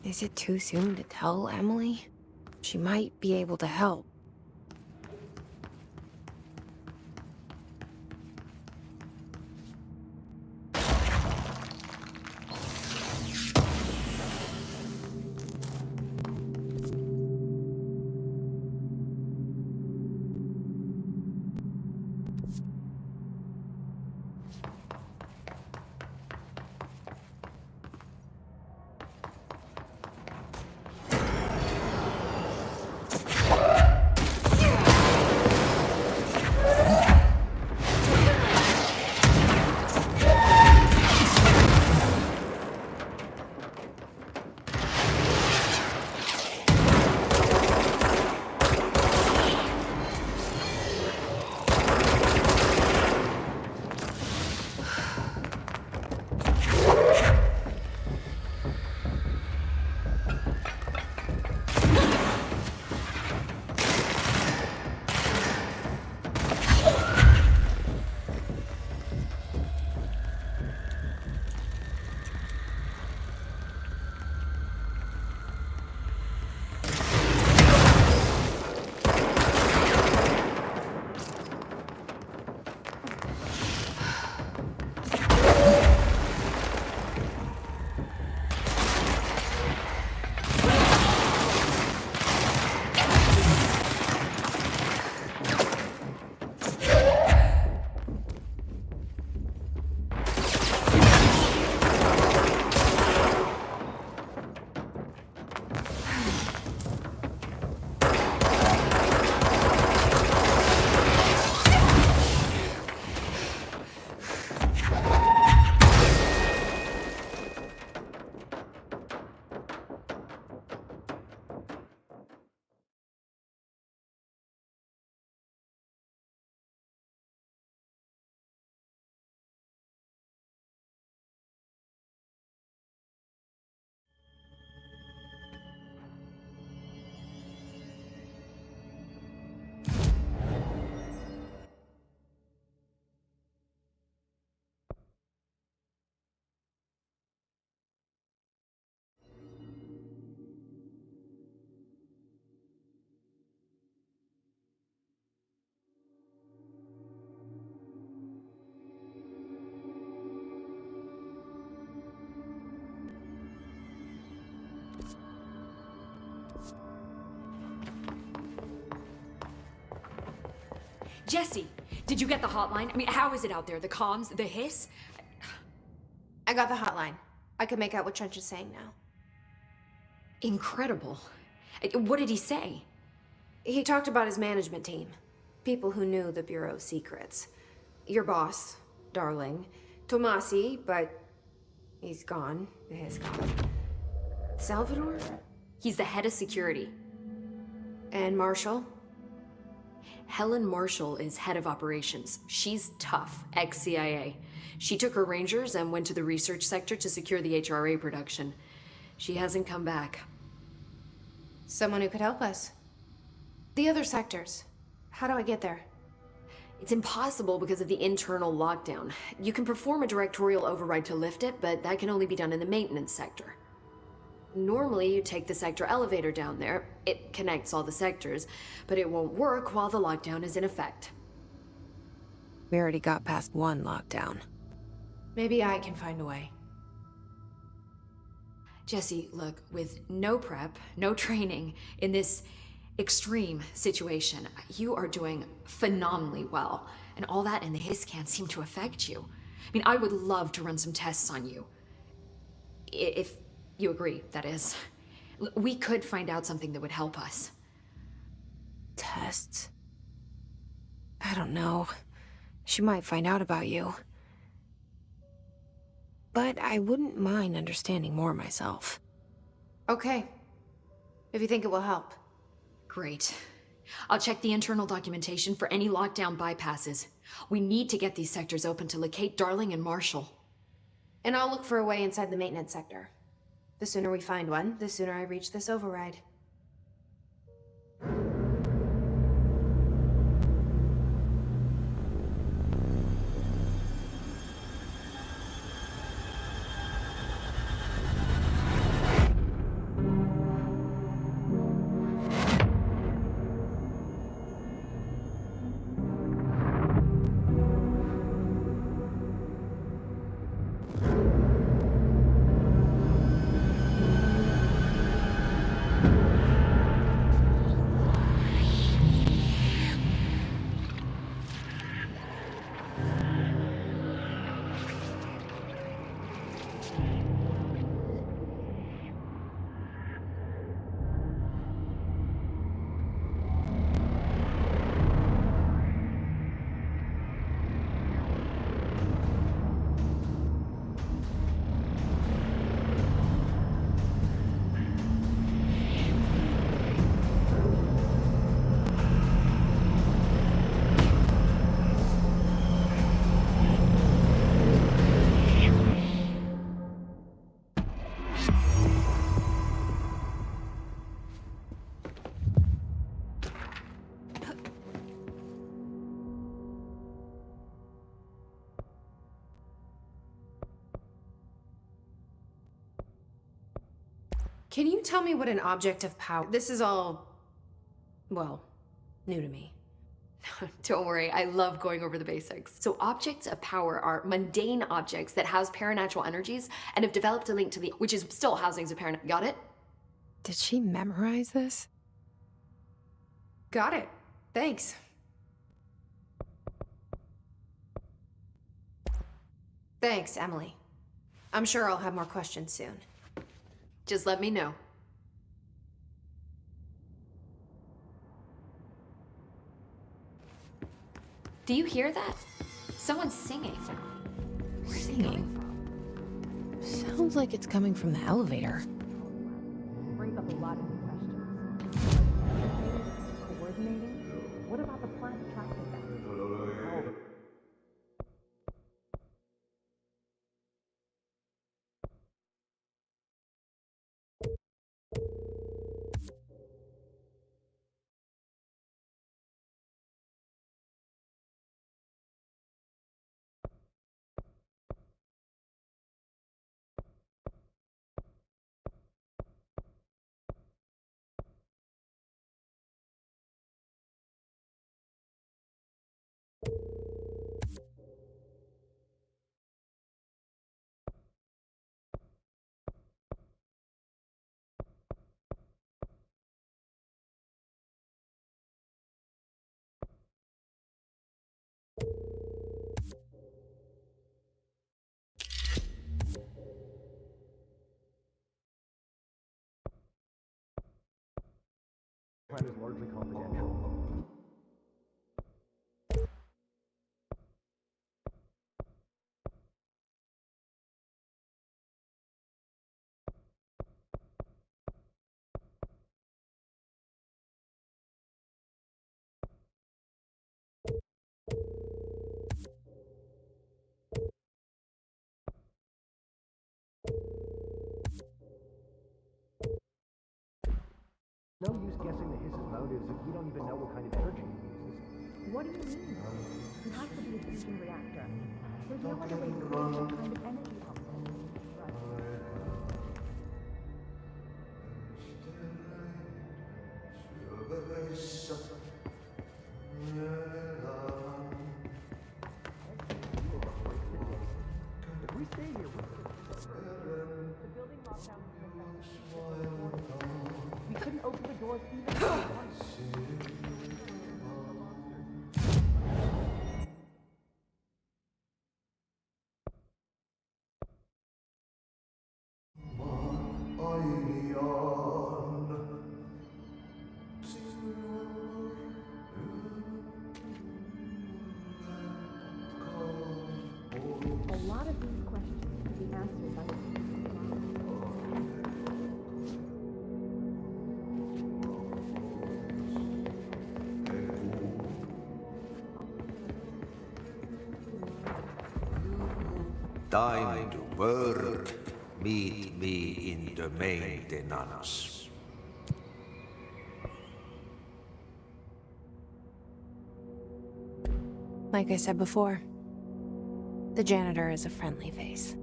Is it too soon to tell Emily? She might be able to help. Jesse, did you get the hotline? I mean, how is it out there? The comms, the hiss? I got the hotline. I can make out what Trench is saying now. Incredible. What did he say? He talked about his management team. People who knew the Bureau's secrets. Your boss, Darling. Tomasi, but he's gone. The hiss gone. Salvador? He's the head of security. And Marshall? Helen Marshall is head of operations. She's tough, ex-CIA. She took her Rangers and went to the research sector to secure the HRA production. She hasn't come back. Someone who could help us. The other sectors. How do I get there? It's impossible because of the internal lockdown. You can perform a directorial override to lift it, but that can only be done in the maintenance sector. Normally, you take the sector elevator down there. It connects all the sectors, but it won't work while the lockdown is in effect. We already got past one lockdown. Maybe I can find a way. Jesse, look, with no prep, no training, in this extreme situation, you are doing phenomenally well. And all that and the hiss can't seem to affect you. I mean, I would love to run some tests on you. If you agree, that is. We could find out something that would help us. Tests? I don't know. She might find out about you. But I wouldn't mind understanding more myself. Okay. If you think it will help. Great. I'll check the internal documentation for any lockdown bypasses. We need to get these sectors open to locate Darling and Marshall. And I'll look for a way inside the maintenance sector. The sooner we find one, the sooner I reach this override. Can you tell me what an object of power... This is all... well, new to me. Don't worry, I love going over the basics. So objects of power are mundane objects that house paranatural energies and have developed a link to the... which is still housings of paranatural... Got it? Did she memorize this? Got it. Thanks. Thanks, Emily. I'm sure I'll have more questions soon. Just let me know. Do you hear that? Someone's singing. Where's it coming from? Sounds like it's coming from the elevator. Brings up a lot of new questions. Coordinating? What about the planet tracking that? Plan is largely confidential. No use guessing the hiss's motives if we don't even know what kind of energy he uses. What do you mean? It has to be a fusion reactor. There's no other way to create that kind of energy output. Right. If we stay here, The building lockdown we couldn't open the doors even once. A lot of these questions can be answered by the Time to work. Meet me in the maintenance. Like I said before, the janitor is a friendly face.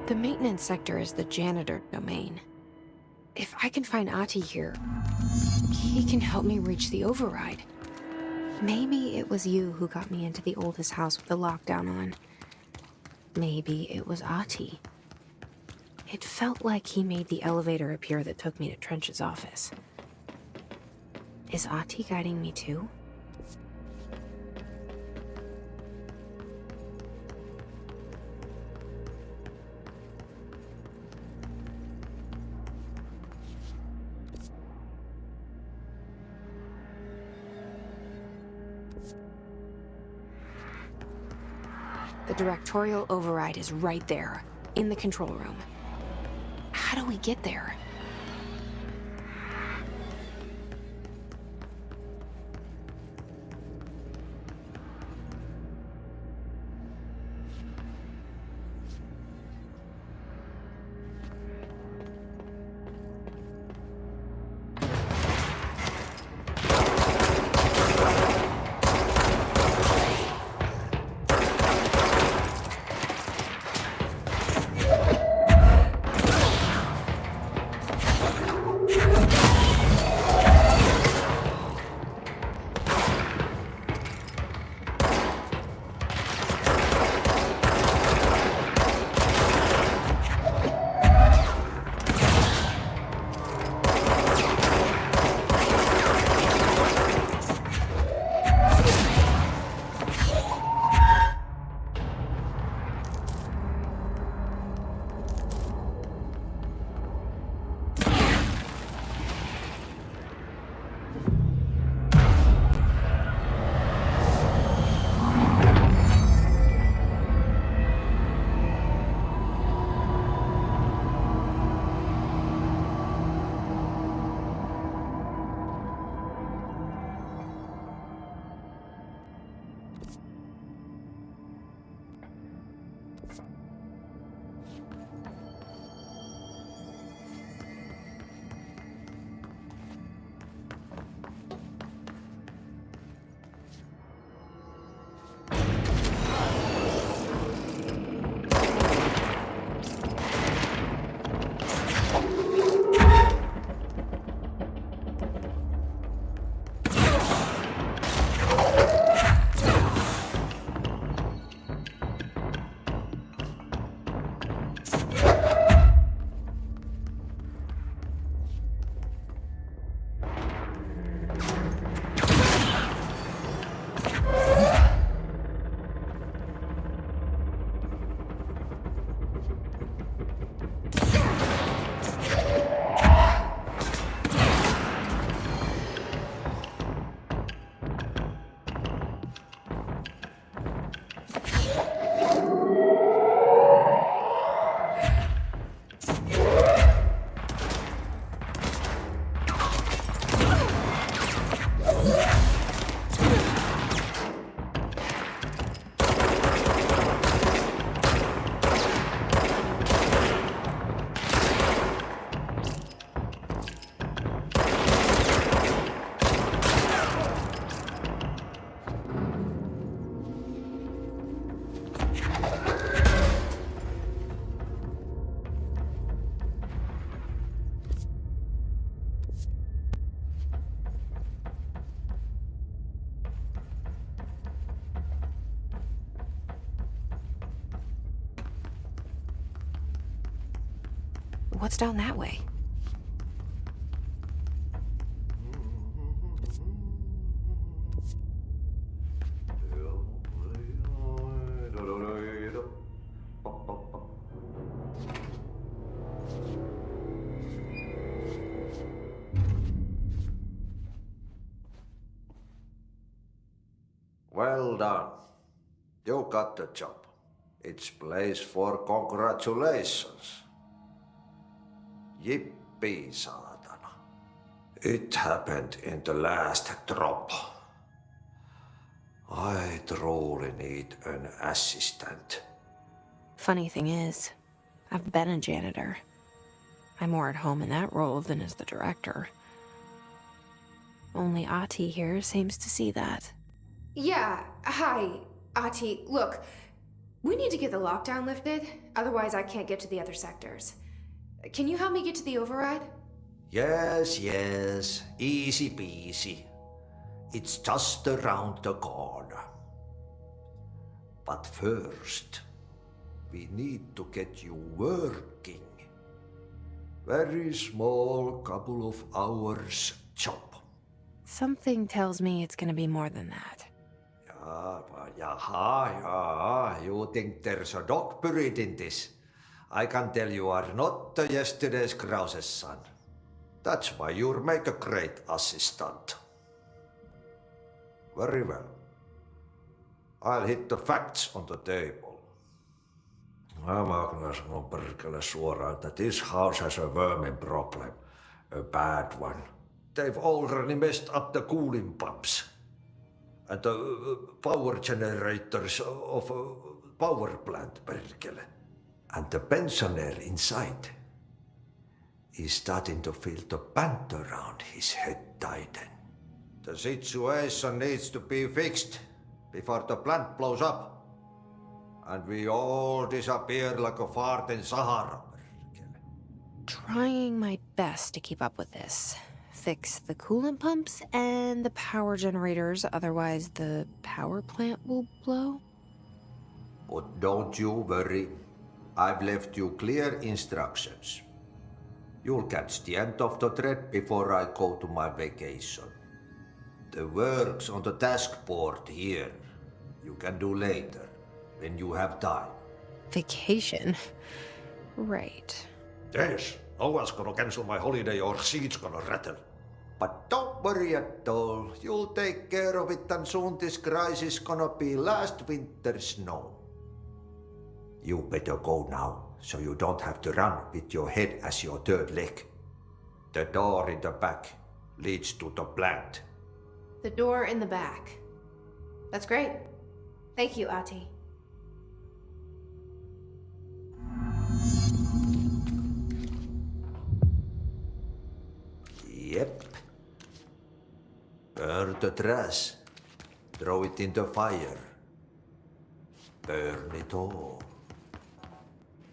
The maintenance sector is the janitor domain. If I can find Ahti here, he can help me reach the override. Maybe it was you who got me into the oldest house with the lockdown on. Maybe it was Ahti. It felt like he made the elevator appear that took me to Trench's office. Is Ahti guiding me too? The directorial override is right there, in the control room. How do we get there? What's down that way? Well done. You got the job. It's place for congratulations. Yippee, saatana. It happened in the last drop. I truly need an assistant. Funny thing is, I've been a janitor. I'm more at home in that role than as the director. Only Ati here seems to see that. Yeah, hi, Ati. Look, we need to get the lockdown lifted, otherwise I can't get to the other sectors. Can you help me get to the override? Yes, easy peasy. It's just around the corner. But first, we need to get you working. Very small, couple of hours job. Something tells me it's gonna be more than that. Yeah, you think there's a dog buried in this? I can tell you are not the yesterday's Krause's son. That's why you'll make a great assistant. Very well. I'll hit the facts on the table. Mä kyllä sanon perkele suoraan, että this house has a vermin problem. A bad one. They've already messed up the cooling pumps. And the power generators of a power plant, perkele. And the pensioner inside is starting to feel the band around his head tighten. The situation needs to be fixed before the plant blows up. And we all disappear like a fart in Sahara. Trying my best to keep up with this. Fix the coolant pumps and the power generators, otherwise the power plant will blow. But don't you worry. I've left you clear instructions. You'll catch the end of the thread before I go to my vacation. The work's on the task board here. You can do later, when you have time. Vacation? Right. Yes, no one's gonna cancel my holiday or seat's gonna rattle. But don't worry at all. You'll take care of it and soon this crisis gonna be last winter's snow. You better go now, so you don't have to run with your head as your third leg. The door in the back leads to the plant. The door in the back. That's great. Thank you, Ati. Yep. Burn the trash. Throw it in the fire. Burn it all.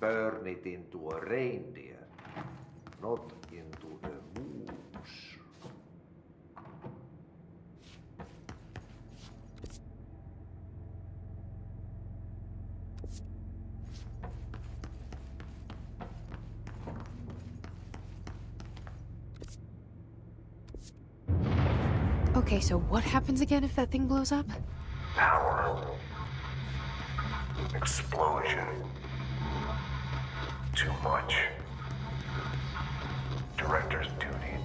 Burn it into a reindeer, not into a moose. Okay, so what happens again if that thing blows up? Power. Explosion. Too much. Director's duty.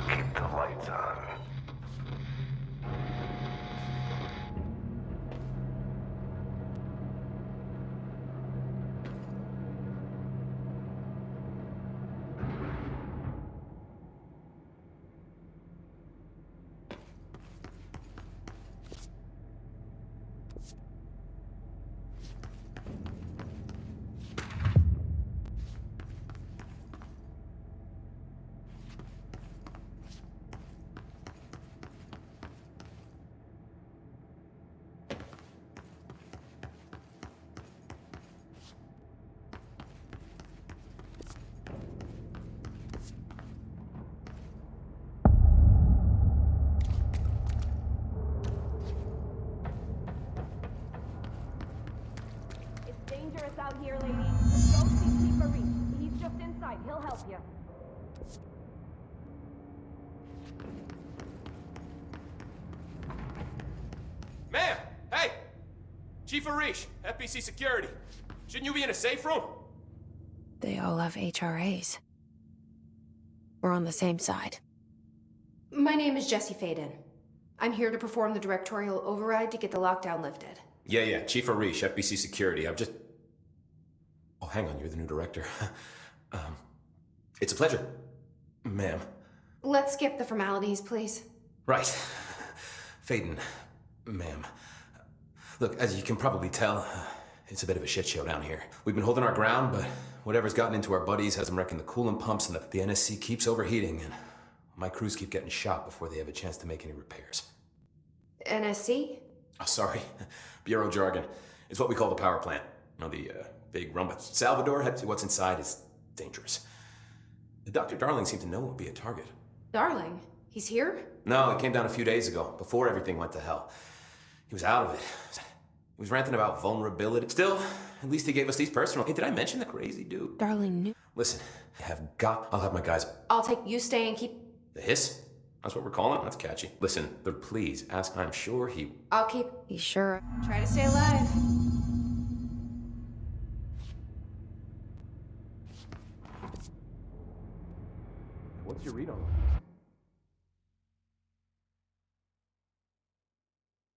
Keep the lights on. Ma'am! Hey! Chief Arish, FBC Security. Shouldn't you be in a safe room? They all have HRAs. We're on the same side. My name is Jesse Faden. I'm here to perform the directorial override to get the lockdown lifted. Yeah, Chief Arish, FBC Security. Oh, hang on, you're the new director. It's a pleasure, ma'am. Let's skip the formalities, please. Right. Faden, ma'am. Look, as you can probably tell, it's a bit of a shit show down here. We've been holding our ground, but whatever's gotten into our buddies has them wrecking the coolant pumps, and the NSC keeps overheating, and my crews keep getting shot before they have a chance to make any repairs. NSC? Oh, sorry. Bureau jargon. It's what we call the power plant. You know, the big rumba. Salvador had what's inside is dangerous. Dr. Darling seemed to know it would be a target. Darling? He's here? No, it came down a few days ago, before everything went to hell. He was out of it. He was ranting about vulnerability. Still, at least he gave us these personal. Hey, did I mention the crazy dude? Darling knew. Listen, I'll have my guys. I'll take you stay and keep... The hiss? That's what we're calling it? That's catchy. Listen, please, ask, I'm sure he... I'll keep... You sure? Try to stay alive. What's your read on this?